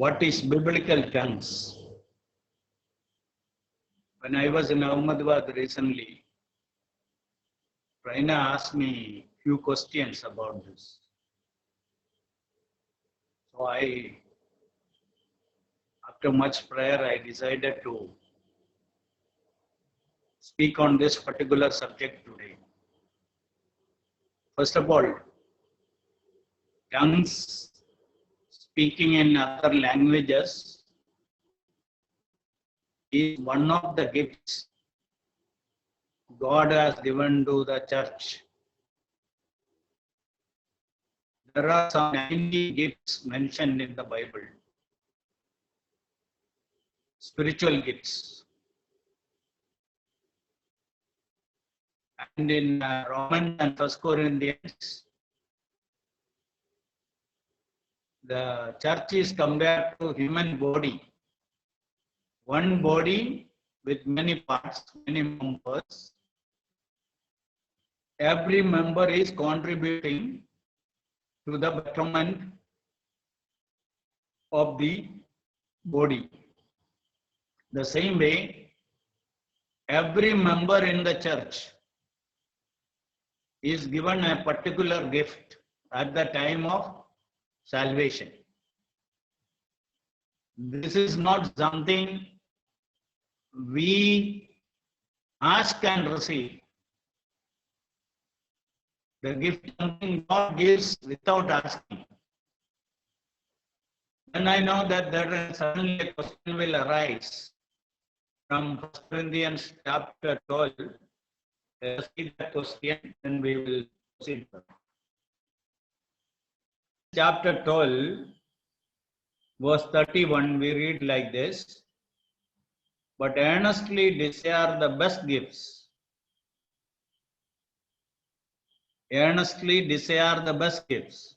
what is biblical tongues? When I was in Ahmedabad recently, Raina asked me a few questions about this. So after much prayer, I decided to speak on this particular subject today. First of all, tongues, speaking in other languages, is one of the gifts God has given to the church. There are some 90 gifts mentioned in the Bible, spiritual gifts. And in Romans and 1 Corinthians, the church is compared to human body. One body with many parts, many members. Every member is contributing to the betterment of the body. The same way, every member in the church is given a particular gift at the time of salvation. This is not something we ask and receive. The gift something God gives without asking. Then I know that there suddenly a question will arise from 1 Corinthians chapter 12. Let us see that question, then we will proceed. Chapter 12, verse 31, we read like this: but earnestly desire the best gifts. Earnestly desire the best gifts.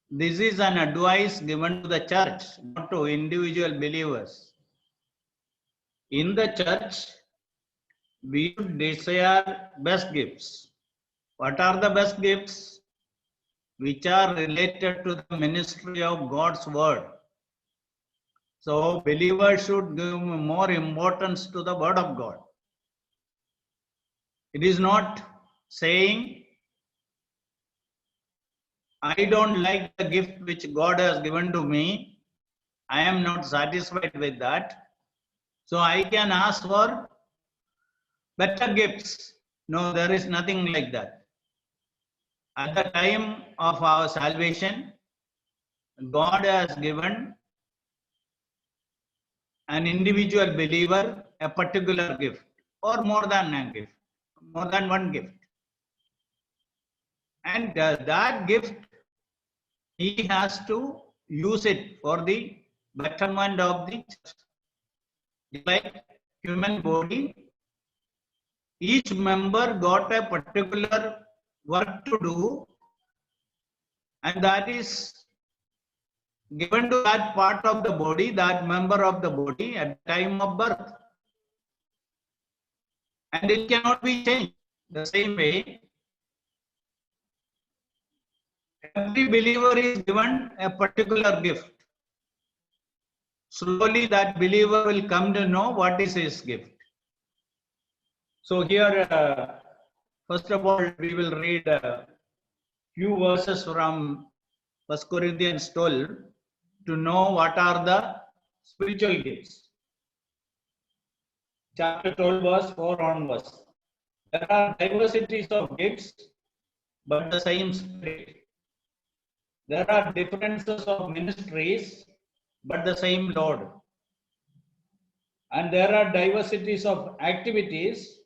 This is an advice given to the church, not to individual believers. In the church, we should desire best gifts. What are the best gifts? Which are related to the ministry of God's word. So, believers should give more importance to the word of God. It is not saying, I don't like the gift which God has given to me. I am not satisfied with that. So I can ask for better gifts. No, there is nothing like that. At the time of our salvation, God has given an individual believer a particular gift, or more than a gift, more than one gift. And that gift, he has to use it for the betterment of the church. Like human body, each member got a particular work to do, and that is given to that part of the body, that member of the body at the time of birth. And it cannot be changed. The same way, every believer is given a particular gift. Slowly that believer will come to know what is his gift. So here, first of all, we will read a few verses from 1 Corinthians 12 to know what are the spiritual gifts. Chapter 12, verse 4 onwards. There are diversities of gifts, but the same Spirit. There are differences of ministries, but the same Lord. And there are diversities of activities,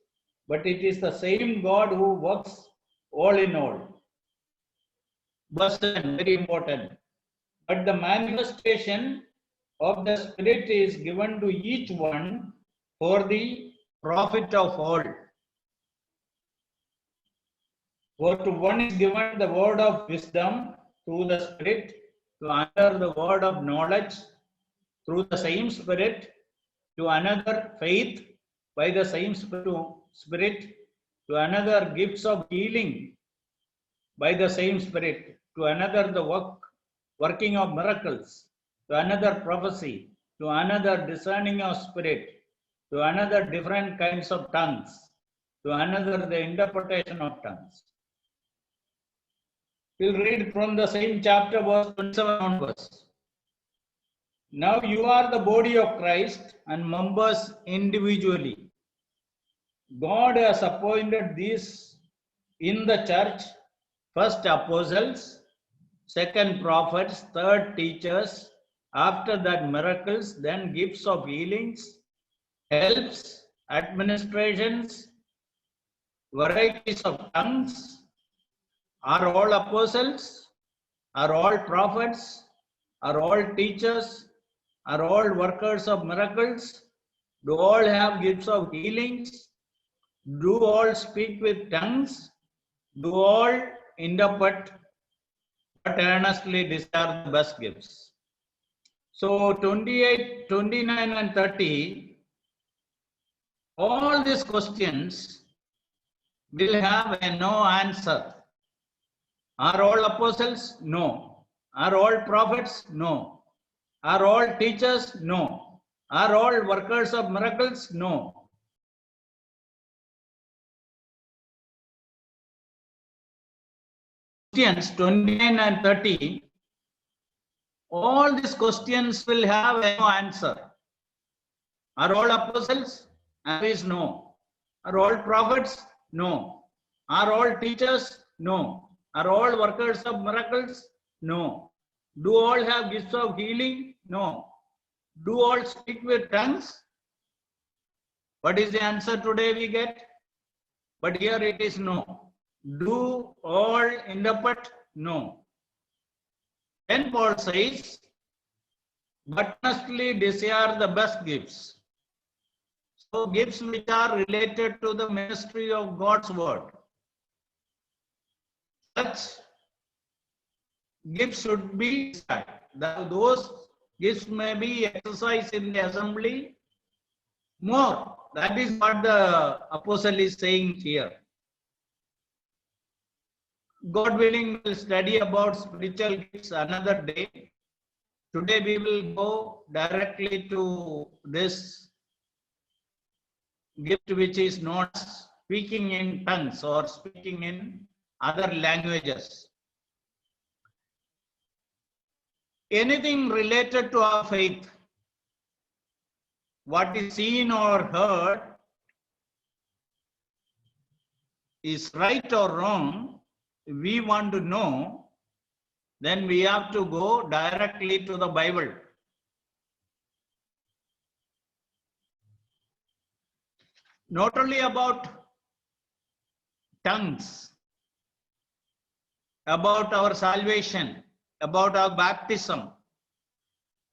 but it is the same God who works all in all. Verse 10, very important. But the manifestation of the Spirit is given to each one for the profit of all. For to one is given the word of wisdom through the Spirit, to another the word of knowledge through the same Spirit, to another faith by the same Spirit, to another gifts of healing by the same Spirit, to another the work working of miracles, to another prophecy, to another discerning of spirit, to another different kinds of tongues, to another the interpretation of tongues. We'll read from the same chapter, verse 27 onwards. Now you are the body of Christ and members individually. God has appointed these in the church: first apostles, second prophets, third teachers, after that miracles, then gifts of healings, helps, administrations, varieties of tongues. Are all apostles? Are all prophets? Are all teachers? Are all workers of miracles? Do all have gifts of healings? Do all speak with tongues? Do all interpret? But earnestly desire the best gifts. So 28, 29 and 30, all these questions will have a no answer. Are all apostles? No. Are all prophets? No. Are all teachers? No. Are all workers of miracles? No. Questions 29 and 30, all these questions will have a no answer. Are all apostles? Answer is no. Are all prophets? No. Are all teachers? No. Are all workers of miracles? No. Do all have gifts of healing? No. Do all speak with tongues? What is the answer today we get? But here it is no. Do all interpret? No. Then Paul says, but earnestly desire the best gifts. So gifts which are related to the ministry of God's word. Such gifts should be desired. Those gifts may be exercised in the assembly more. That is what the apostle is saying here. God willing, we'll study about spiritual gifts another day. Today we will go directly to this gift which is not speaking in tongues or speaking in other languages. Anything related to our faith, what is seen or heard, is right or wrong, we want to know, then we have to go directly to the Bible. Not only about tongues, about our salvation, about our baptism,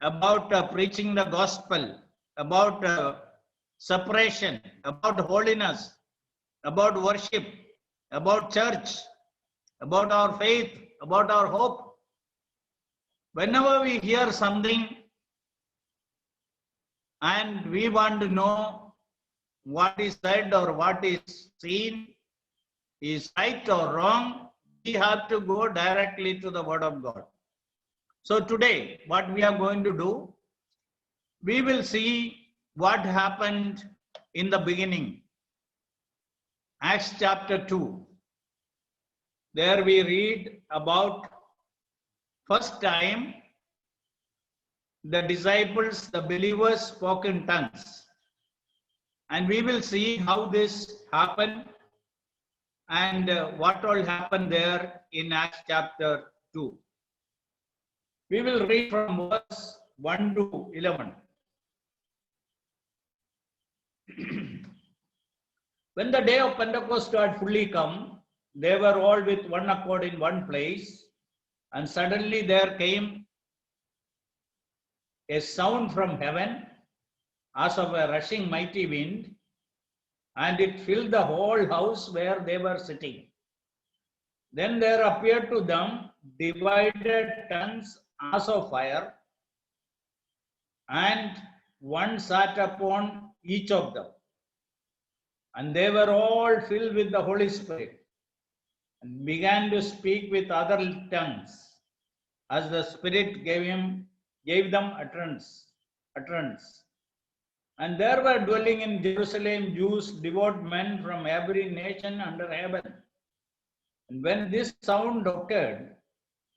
about preaching the gospel, about separation, about holiness, about worship, about church, about our faith, about our hope. Whenever we hear something and we want to know what is said or what is seen is right or wrong, we have to go directly to the Word of God. So today, what we are going to do, we will see what happened in the beginning. Acts chapter 2. There we read about first time the disciples, the believers spoke in tongues. And we will see how this happened and what all happened there in Acts chapter 2. We will read from verse 1 to 11. When the day of Pentecost had fully come, they were all with one accord in one place, and suddenly there came a sound from heaven as of a rushing mighty wind, and it filled the whole house where they were sitting. Then there appeared to them divided tongues as of fire, and one sat upon each of them. And they were all filled with the Holy Spirit and began to speak with other tongues as the Spirit gave them utterance. And there were dwelling in Jerusalem Jews, devout men from every nation under heaven. And when this sound occurred,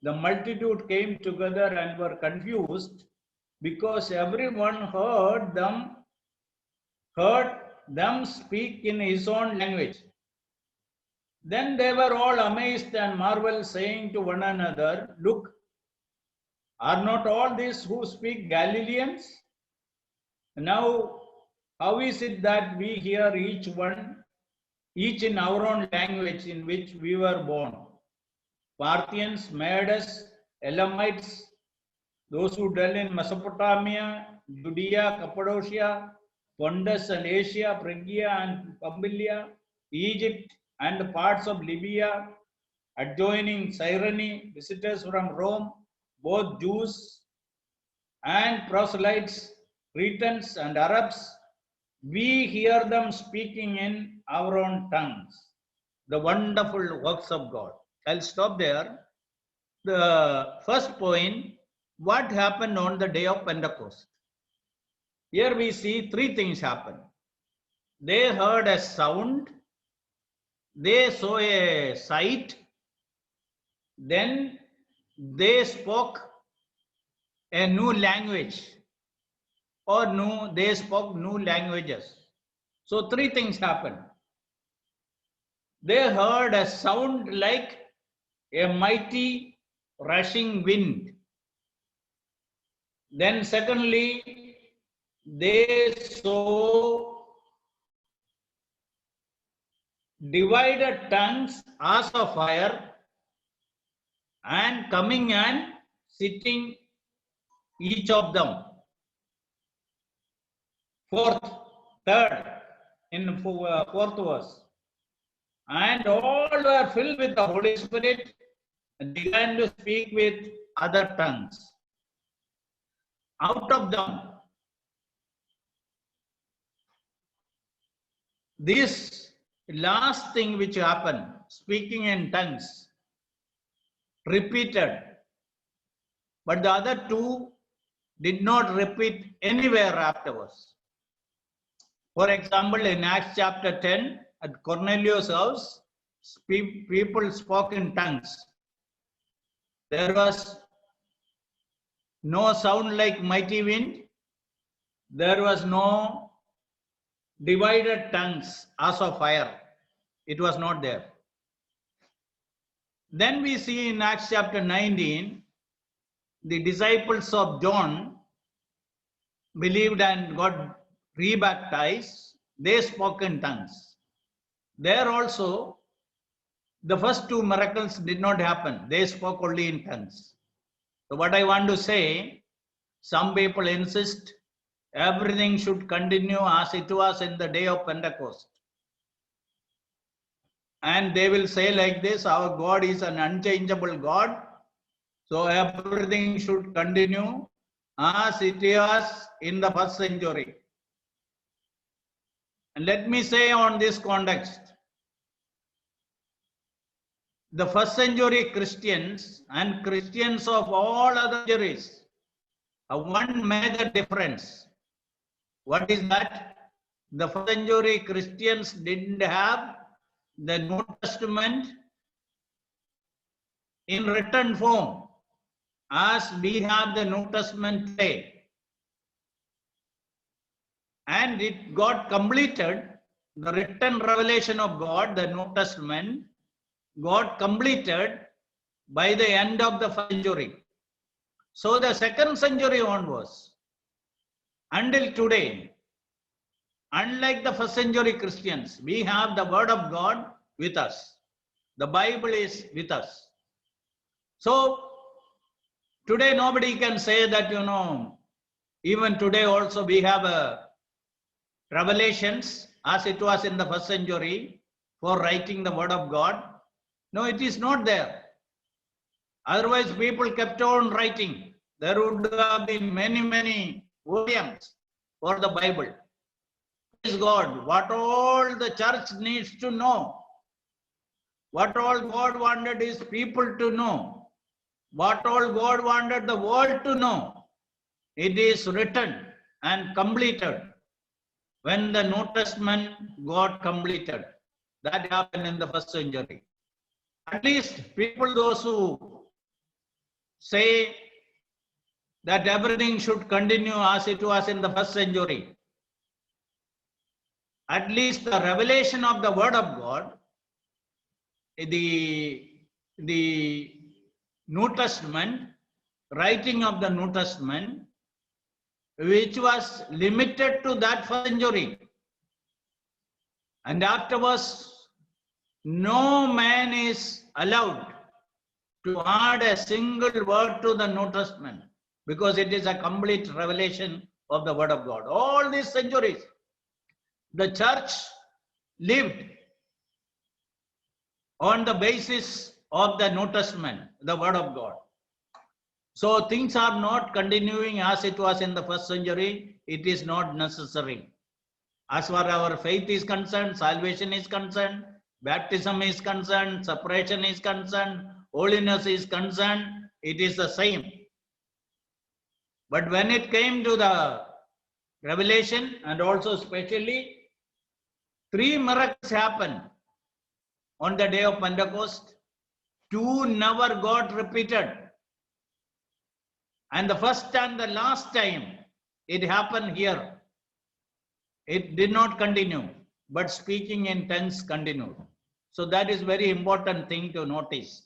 the multitude came together and were confused, because everyone heard them speak in his own language. Then they were all amazed and marveled, saying to one another, "Look, are not all these who speak Galileans? Now, how is it that we hear each in our own language in which we were born? Parthians, Medes, Elamites, those who dwell in Mesopotamia, Judea, Cappadocia, Pontus and Asia, Phrygia and Pamphylia, Egypt and parts of Libya, adjoining Cyrene, visitors from Rome, both Jews and proselytes, Cretans and Arabs, we hear them speaking in our own tongues the wonderful works of God." I'll stop there. The first point, what happened on the day of Pentecost? Here we see three things happen. They heard a sound, they saw a sight, then they spoke a new language, or they spoke new languages. So three things happened. They heard a sound like a mighty rushing wind. Then secondly, they saw divided tongues as of fire, and coming and sitting each of them. Third, in fourth verse. And all were filled with the Holy Spirit and began to speak with other tongues. Out of them, this last thing which happened, speaking in tongues, repeated, but the other two did not repeat anywhere afterwards. For example, in Acts chapter 10, at Cornelius' house, people spoke in tongues. There was no sound like mighty wind. There was no divided tongues as of fire. It was not there. Then we see in Acts chapter 19, the disciples of John believed and got rebaptized. They spoke in tongues. There also, the first two miracles did not happen. They spoke only in tongues. So what I want to say, some people insist everything should continue as it was in the day of Pentecost. And they will say like this, our God is an unchangeable God. So everything should continue as it was in the first century. And let me say on this context, the first century Christians and Christians of all other centuries have one major difference. What is that? The first century Christians didn't have the New Testament in written form as we have the New Testament today. And it got completed, the written revelation of God, the New Testament, got completed by the end of the first century. So the second century onwards, until today, unlike the first century Christians, we have the word of God with us. The Bible is with us. So today nobody can say that, even today also we have revelations as it was in the first century for writing the word of God. No, it is not there. Otherwise, people kept on writing. There would have been many volumes for the Bible. Praise God. What all the church needs to know, what all God wanted is people to know what all God wanted the world to know, it is written and completed when the New Testament got completed. That happened in the first century. At least people, those who say that everything should continue as it was in the first century, at least the revelation of the Word of God, the New Testament, writing of the New Testament, which was limited to that first century. And afterwards, no man is allowed to add a single word to the New Testament, because it is a complete revelation of the Word of God. All these centuries, the church lived on the basis of the New Testament, the Word of God. So things are not continuing as it was in the first century. It is not necessary. As far as our faith is concerned, salvation is concerned, baptism is concerned, separation is concerned, holiness is concerned, it is the same. But when it came to the revelation, and also especially 3 miracles happened on the day of Pentecost, 2 never got repeated. And the first and the last time it happened here, it did not continue, but speaking in tongues continued. So that is very important thing to notice.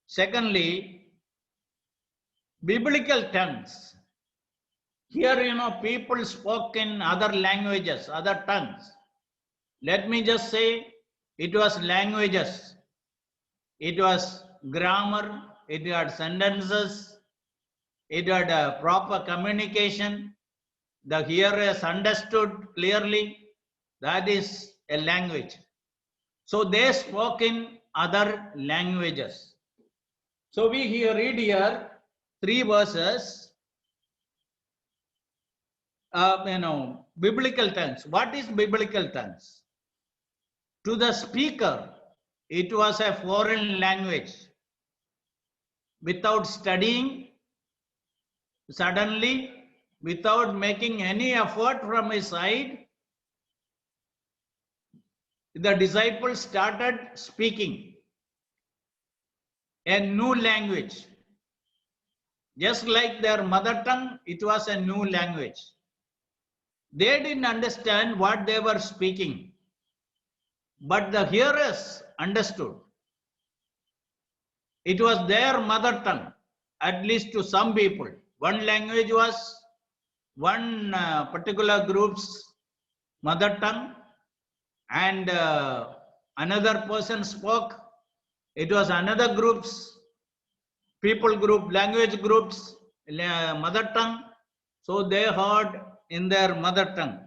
Secondly, biblical tongues. Here, people spoke in other languages, other tongues. Let me just say, it was languages. It was grammar. It had sentences. It had a proper communication. The hearers understood clearly. That is a language. So they spoke in other languages. So we read here 3 verses. Biblical tongues. What is biblical tongues? To the speaker, it was a foreign language. Without studying, suddenly, without making any effort from his side, the disciples started speaking a new language. Just like their mother tongue, it was a new language. They didn't understand what they were speaking, but the hearers understood. It was their mother tongue, at least to some people. One language was one particular group's mother tongue, and another person spoke. It was another group's people group, language groups, mother tongue. So they heard in their mother tongue.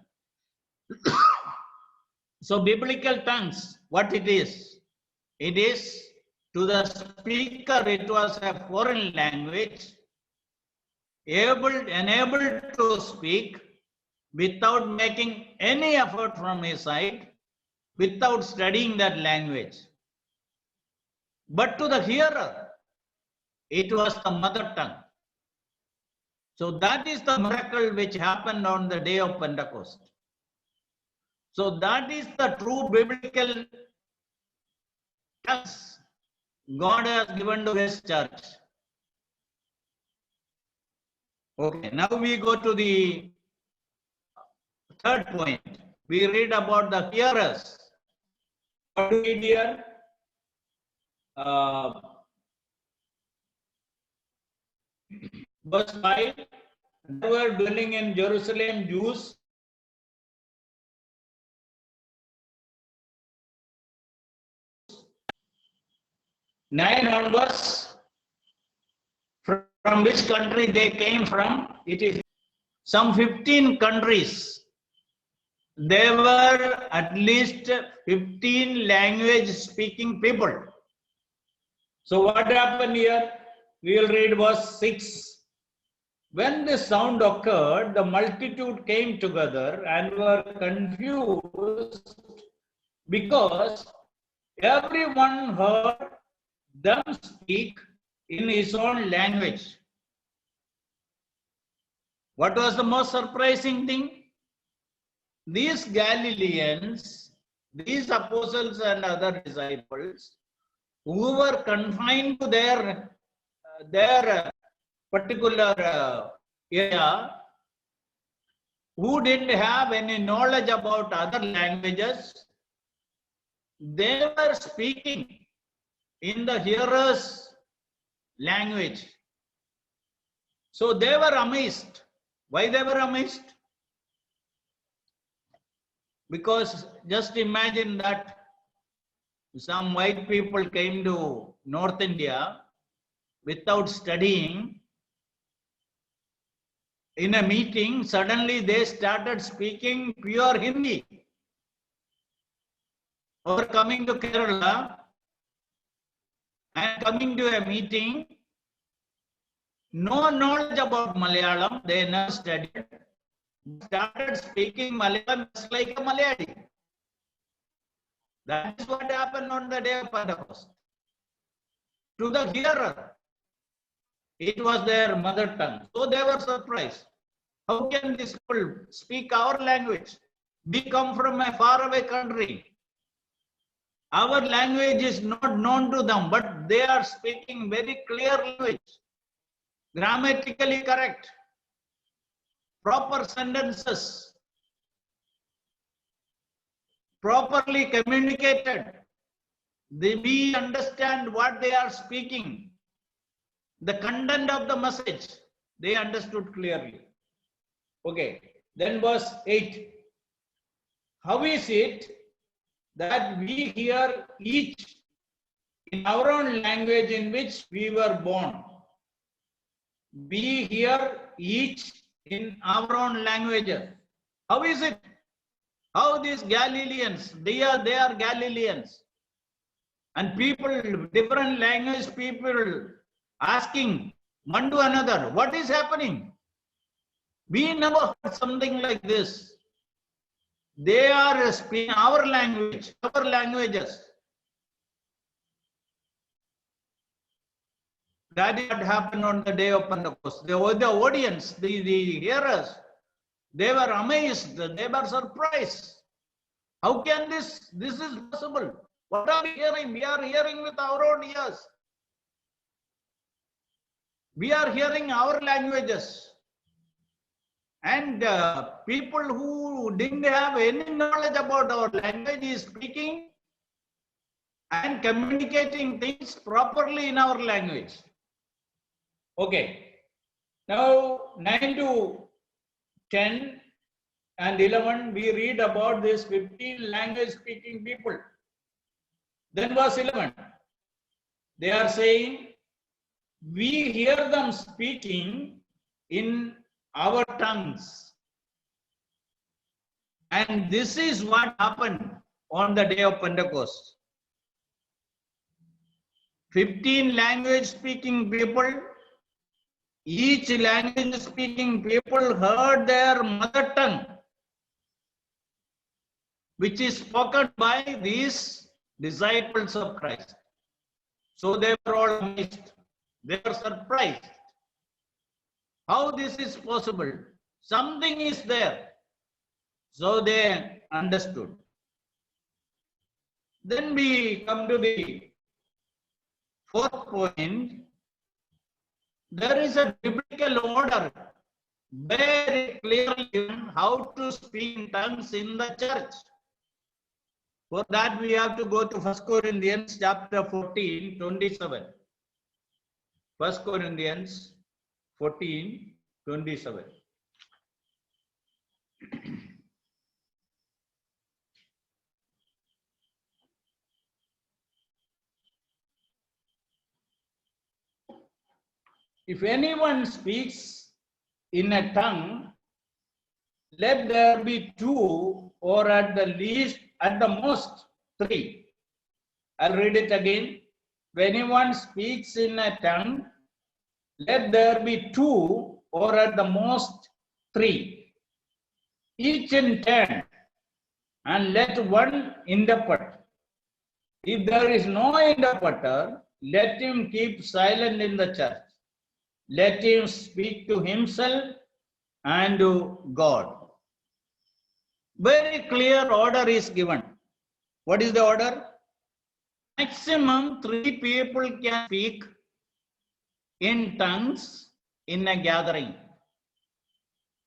So biblical tongues, what it is? It is, to the speaker, it was a foreign language, enabled to speak without making any effort from his side, without studying that language. But to the hearer, it was the mother tongue. So that is the miracle which happened on the day of Pentecost. So that is the true biblical tongues God has given to His church. Okay, now we go to the third point. We read about the hearers. What do we read here? Verse 5, there were dwelling in Jerusalem Jews nine onwards. From which country they came from? It is some 15 countries. There were at least 15 language speaking people. So what happened here? We will read verse 6. When this sound occurred, the multitude came together and were confused because everyone heard them speak in his own language. What was the most surprising thing? These Galileans, these apostles and other disciples, who were confined to their particular area, who didn't have any knowledge about other languages, they were speaking in the hearers' language. So they were amazed. Why they were amazed? Because just imagine that some white people came to North India without studying. In a meeting, suddenly they started speaking pure Hindi. Or coming to Kerala and coming to a meeting, no knowledge about Malayalam, they never studied, started speaking Malayalam just like a Malayali. That is what happened on the day of Pentecost. To the hearer, it was their mother tongue. So they were surprised. How can these people speak our language? We come from a faraway country. Our language is not known to them, but they are speaking very clear language, grammatically correct, proper sentences, properly communicated. We understand what they are speaking. The content of the message, they understood clearly. Okay, then verse 8. How is it that we hear each in our own language in which we were born? We hear each in our own language. How is it? How these Galileans, they are Galileans. And people, different language people asking one to another, what is happening? We never heard something like this. They are speaking our language, our languages. That is what happened on the day of Pentecost. The audience, the hearers, they were amazed, they were surprised. How can this is possible? What are we hearing? We are hearing with our own ears. We are hearing our languages. And people who didn't have any knowledge about our language is speaking and communicating things properly in our language. Okay. Now 9 to 10 and 11, we read about these 15 language speaking people. Then verse 11, they are saying, we hear them speaking in our tongues. And this is what happened on the day of Pentecost. 15 language speaking people, each language speaking people heard their mother tongue, which is spoken by these disciples of Christ. So they were all amazed. They were surprised. How this is possible? Something is there. So they understood. Then we come to the fourth point. There is a biblical order very clearly given how to speak in tongues in the church. For that we have to go to 1 Corinthians chapter 14, 27. 1 Corinthians 14, 27. If anyone speaks in a tongue, let there be 2 or at the most 3. I'll read it again. If anyone speaks in a tongue, let there be 2 or at the most 3. Each in turn, and let one interpret. If there is no interpreter, let him keep silent in the church. Let him speak to himself and to God. Very clear order is given. What is the order? Maximum 3 people can speak in tongues in a gathering.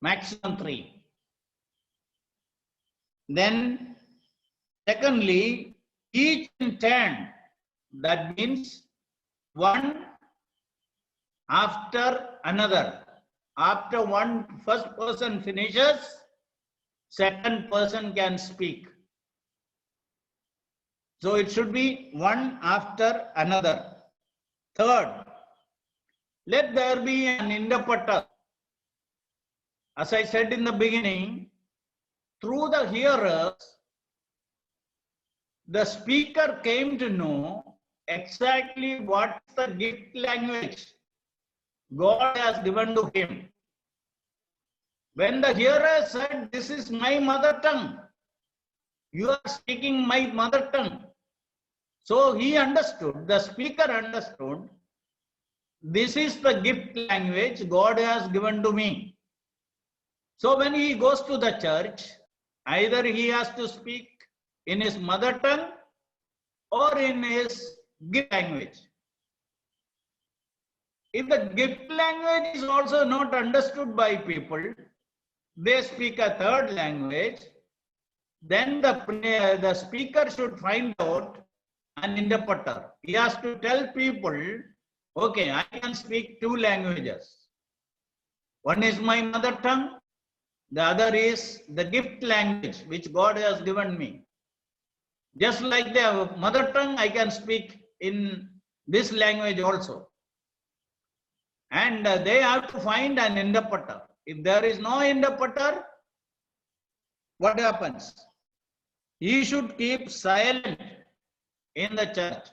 Maximum 3. Then, secondly, each in turn. That means one after another. After one first person finishes, second person can speak. So it should be one after another. Third, let there be an interpreter. As I said in the beginning, through the hearers, the speaker came to know exactly what the gift language God has given to him. When the hearer said, "This is my mother tongue, you are speaking my mother tongue." So he understood, the speaker understood, this is the gift language God has given to me. So when he goes to the church, either he has to speak in his mother tongue or in his gift language. If the gift language is also not understood by people, they speak a third language, then the speaker should find out an interpreter. He has to tell people, okay, I can speak 2 languages. One is my mother tongue, the other is the gift language which God has given me. Just like the mother tongue, I can speak in this language also. And they have to find an interpreter. If there is no interpreter, what happens? He should keep silent in the church.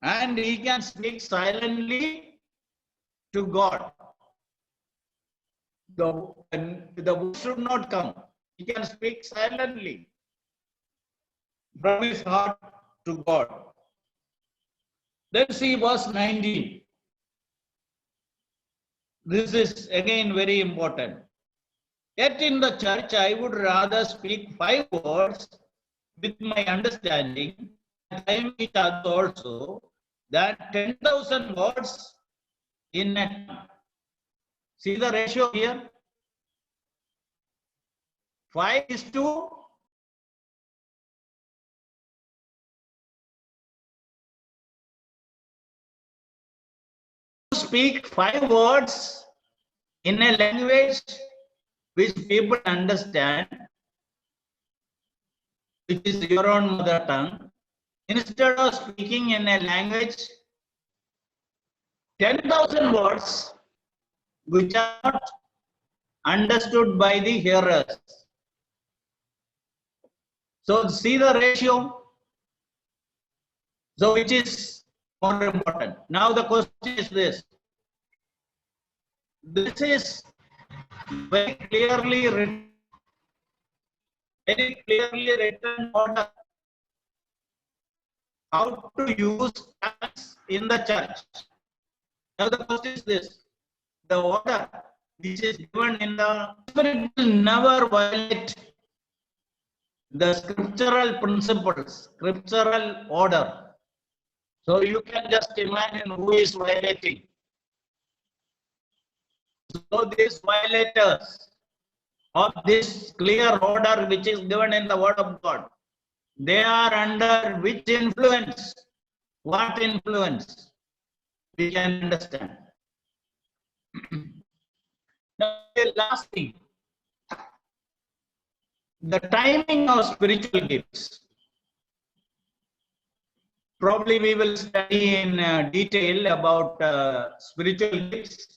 And he can speak silently to God. The voice should not come. He can speak silently from his heart to God. Then see verse 19. This is again very important. Yet in the church, I would rather speak 5 words with my understanding, time each other also, than 10,000 words in a tongue. See the ratio here? 5 is to speak 5 words in a language which people understand, which is your own mother tongue, instead of speaking in a language 10,000 words which are not understood by the hearers. So see the ratio. So which is more important? Now the question is this. This is very clearly written order how to use tongues in the church. Now the question is this. The order which is given in the Spirit will never violate the scriptural principles, scriptural order. So you can just imagine who is violating. So these violators of this clear order which is given in the Word of God, they are under which influence? What influence? We can understand. Now, the last thing, the timing of spiritual gifts. Probably we will study in detail about spiritual gifts.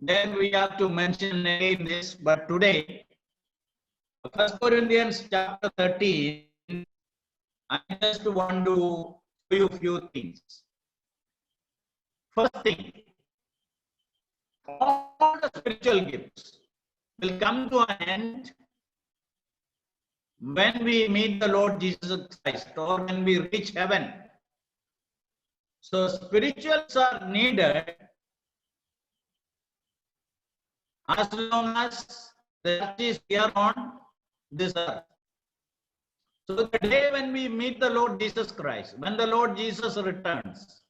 Then we have to mention again this, but today, 1 Corinthians chapter 13, I just want to show you a few things. First thing, all the spiritual gifts will come to an end when we meet the Lord Jesus Christ or when we reach heaven. So spirituals are needed as long as the church is here on this earth. So the day when we meet the Lord Jesus Christ, when the Lord Jesus returns,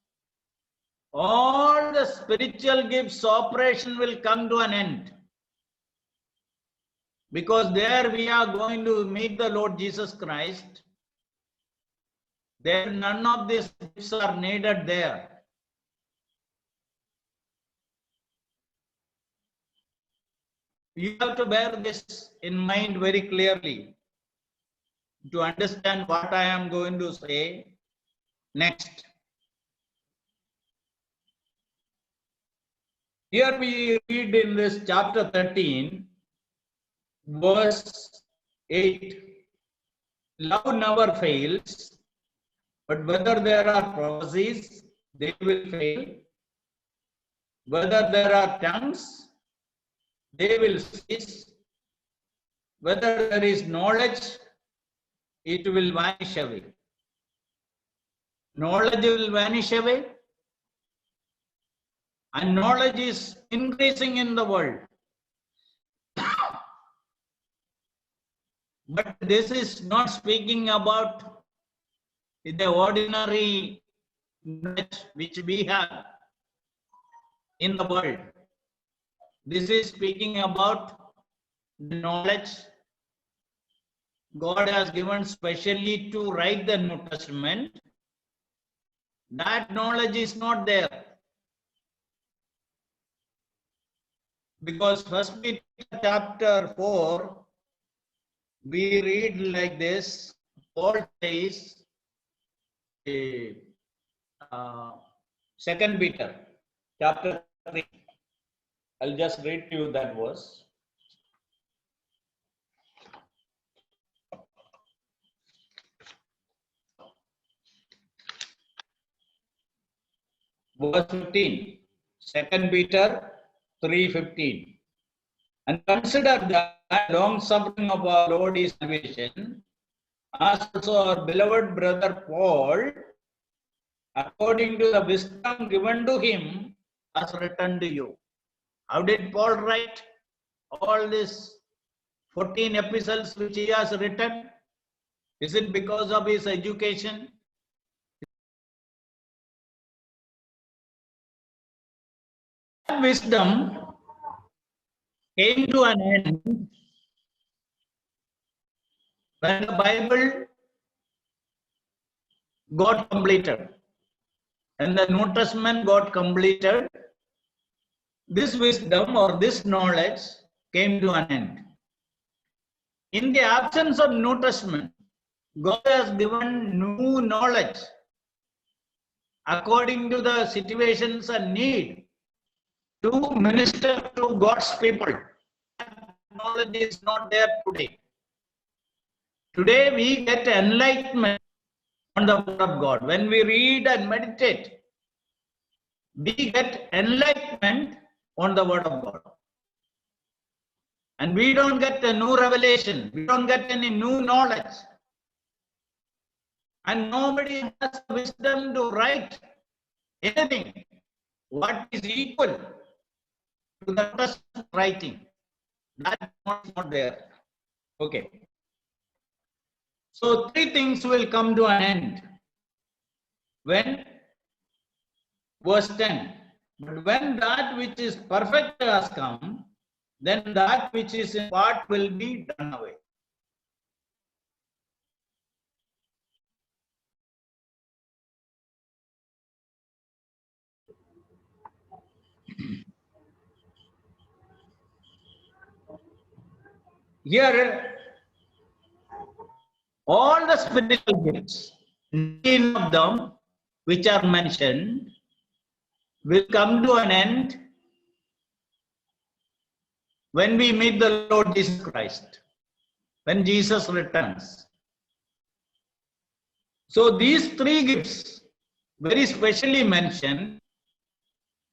all the spiritual gifts operation will come to an end. Because there we are going to meet the Lord Jesus Christ. There none of these gifts are needed there. You have to bear this in mind very clearly to understand what I am going to say next. Here we read in this chapter 13, verse 8, love never fails, but whether there are prophecies, they will fail. Whether there are tongues, they will cease. Whether there is knowledge, it will vanish away. Knowledge will vanish away, and knowledge is increasing in the world. But this is not speaking about the ordinary knowledge which we have in the world. This is speaking about the knowledge God has given specially to write the New Testament. That knowledge is not there. Because 1 Peter chapter 4, we read like this. Paul says, 2 Peter chapter 3. I'll just read to you that verse. Verse 15, 2 Peter 3:15. And consider that long suffering of our Lord is salvation, as also our beloved brother Paul, according to the wisdom given to him, has written to you. How did Paul write all these 14 epistles which he has written? Is it because of his education? Wisdom came to an end when the Bible got completed and the New Testament got completed. This wisdom or this knowledge came to an end. In the absence of New Testament, God has given new knowledge according to the situations and need to minister to God's people. Knowledge is not there today. Today we get enlightenment on the word of God. When we read and meditate, we get enlightenment on the word of God. And we don't get a new revelation. We don't get any new knowledge. And nobody has wisdom to write anything what is equal to the Testament writing. That's not there. Okay. So three things will come to an end. When? Verse 10. But when that which is perfect has come, then that which is in part will be done away. Here, all the spiritual gifts, 9 of them which are mentioned, will come to an end when we meet the Lord Jesus Christ, when Jesus returns. So these three gifts, very specially mentioned,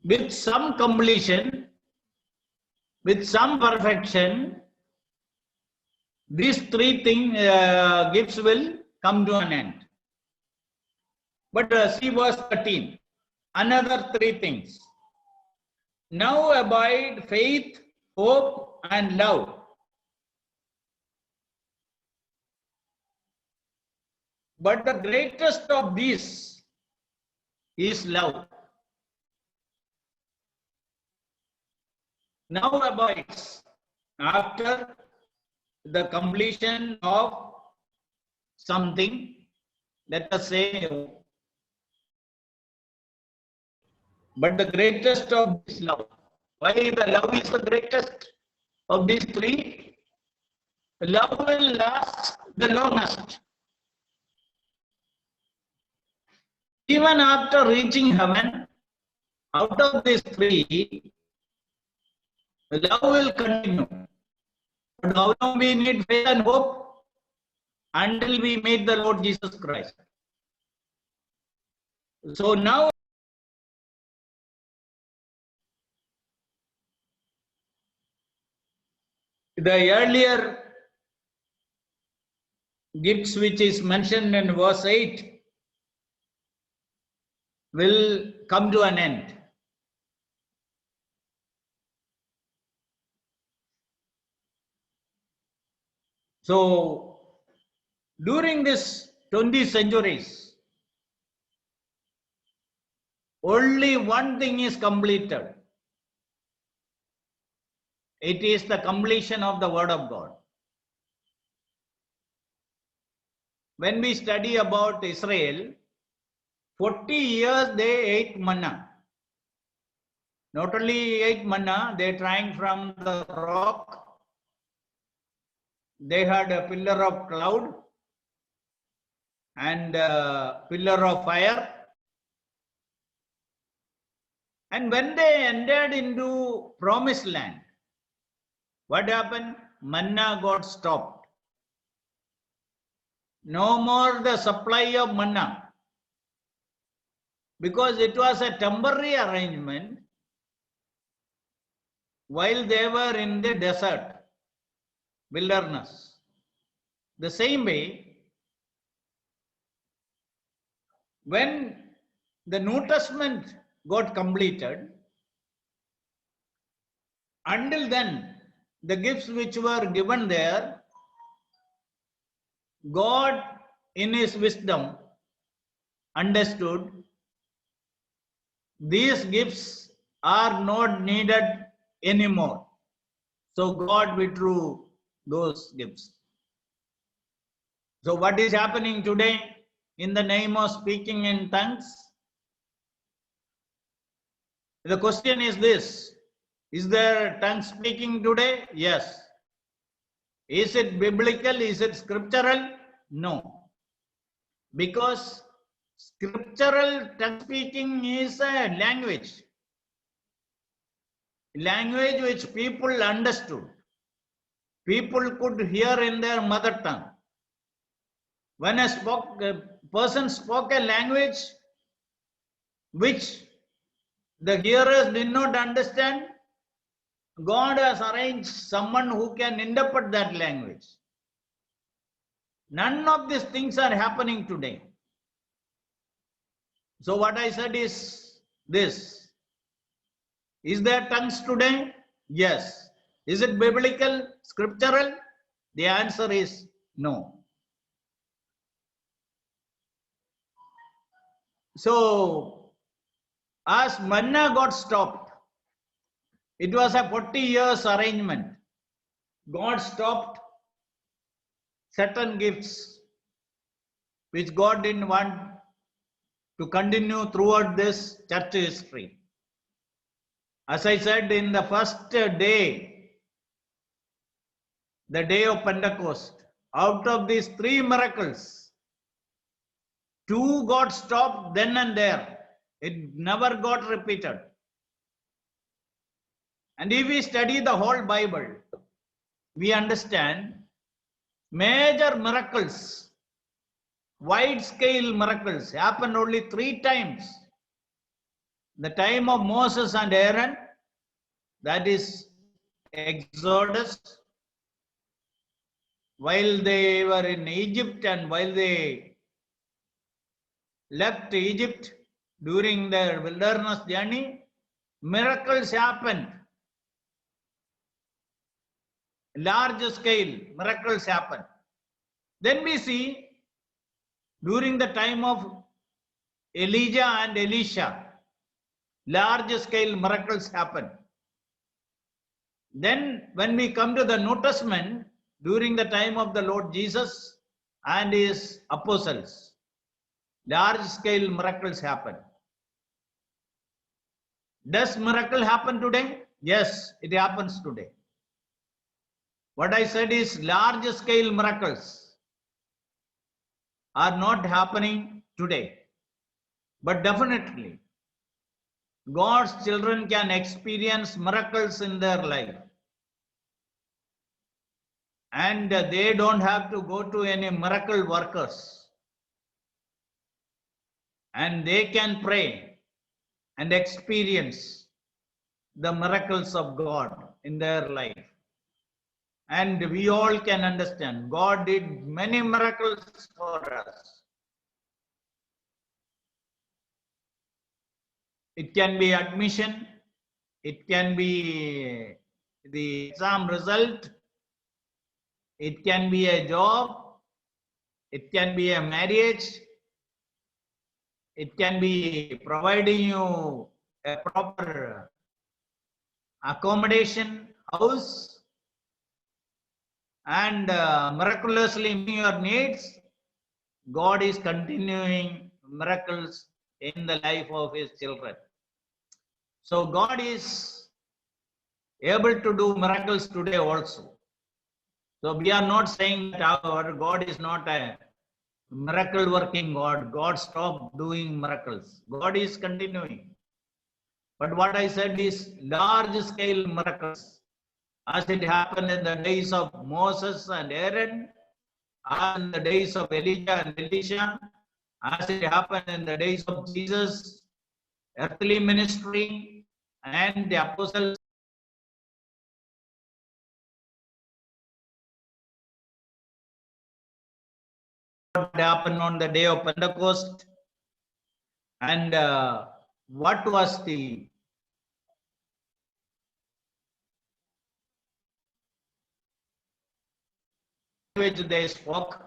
with some completion, with some perfection, these three gifts will come to an end. But see verse 13. another three things. Now abide faith, hope, and love. But the greatest of these is love. Now abides after the completion of something, let us say, but the greatest of this love. Why the love is the greatest of these three? Love will last the longest. Even after reaching heaven, out of these three, love will continue. But how long we need faith and hope? Until we meet the Lord Jesus Christ. So now, the earlier gifts which is mentioned in verse 8 will come to an end. So, during this 20 centuries, only one thing is completed. It is the completion of the Word of God. When we study about Israel, 40 years they ate manna. Not only ate manna, they drank from the rock. They had a pillar of cloud and a pillar of fire. And when they entered into promised land, what happened? Manna got stopped. No more the supply of manna. Because it was a temporary arrangement while they were in the desert, wilderness. The same way, when the New Testament got completed, until then, the gifts which were given there, God in His wisdom understood these gifts are not needed anymore. So God withdrew those gifts. So what is happening today in the name of speaking in tongues? The question is this: is there tongue speaking today? Yes. Is it biblical? Is it scriptural? No. Because scriptural tongue speaking is a language which people understood. People could hear in their mother tongue. When a person spoke a language which the hearers did not understand, God has arranged someone who can interpret that language. None of these things are happening today. So what I said is this: is there tongues today? Yes. Is it biblical, scriptural? The answer is no. So as manna got stopped, it was a 40 years arrangement. God stopped certain gifts which God didn't want to continue throughout this church history. As I said, in the first day, the day of Pentecost, out of these three miracles, two got stopped then and there. It never got repeated. And if we study the whole Bible, we understand major miracles, wide-scale miracles happened only 3 times. The time of Moses and Aaron, that is Exodus, while they were in Egypt and while they left Egypt, during their wilderness journey, miracles happened. Large scale miracles happened. Then we see during the time of Elijah and Elisha, large scale miracles happened. Then when we come to the New Testament, during the time of the Lord Jesus and his apostles, large scale miracles happen. Does miracle happen today? Yes, it happens today. What I said is large scale miracles are not happening today. But definitely, God's children can experience miracles in their life. And they don't have to go to any miracle workers. And they can pray and experience the miracles of God in their life. And we all can understand God did many miracles for us. It can be admission, it can be the exam result, it can be a job, it can be a marriage, it can be providing you a proper accommodation, house, and miraculously meeting your needs. God is continuing miracles in the life of his children. So God is able to do miracles today also. So we are not saying that our God is not a miracle working God. God stopped doing miracles. God is continuing. But what I said is large scale miracles, as it happened in the days of Moses and Aaron, as in the days of Elijah and Elisha, as it happened in the days of Jesus' earthly ministry and the apostles. What happened on the day of Pentecost, and what was the language they spoke,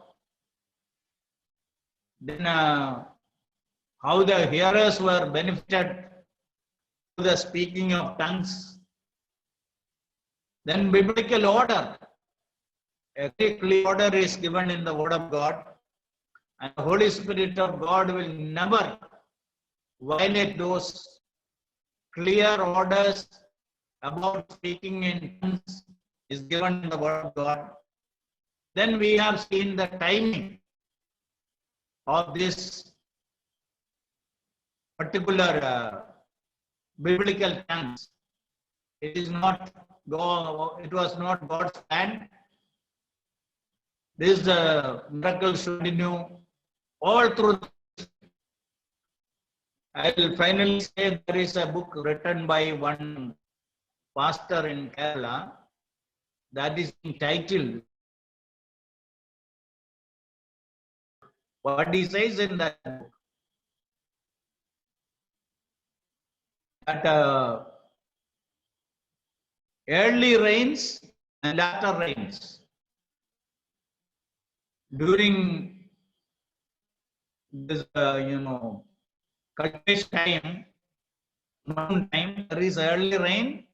then how the hearers were benefited through the speaking of tongues, then biblical order, a very clear order is given in the Word of God, and the Holy Spirit of God will never violate those clear orders about speaking in tongues is given in the Word of God. Then we have seen the timing of this particular biblical tongues. It is not God, it was not God's plan. This miracle should continue all through. I will finally say there is a book written by one pastor in Kerala that is entitled, what he says in that book, that early rains and latter rains during this, cultivation time, monsoon time, there is early rain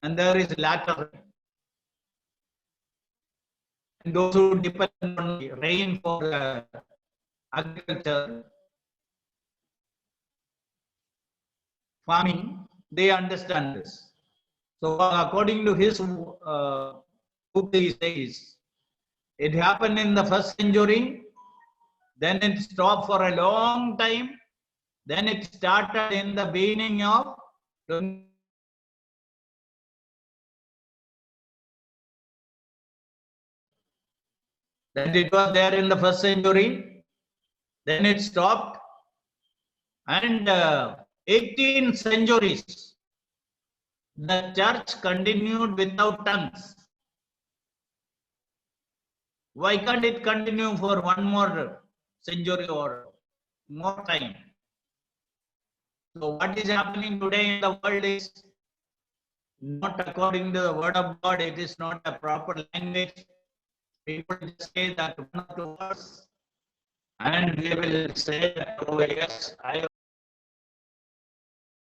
and there is latter rain. And those who depend on rain for agriculture, farming, they understand this. So according to his book, he says, it happened in the first century, then it stopped for a long time, then it started in the beginning of that it was there in the first century, then it stopped, and 18 centuries the church continued without tongues. Why can't it continue for one more century or more time? So what is happening today in the world is not according to the word of God. It is not a proper language. People just say that one or two words, and they will say that, oh yes, I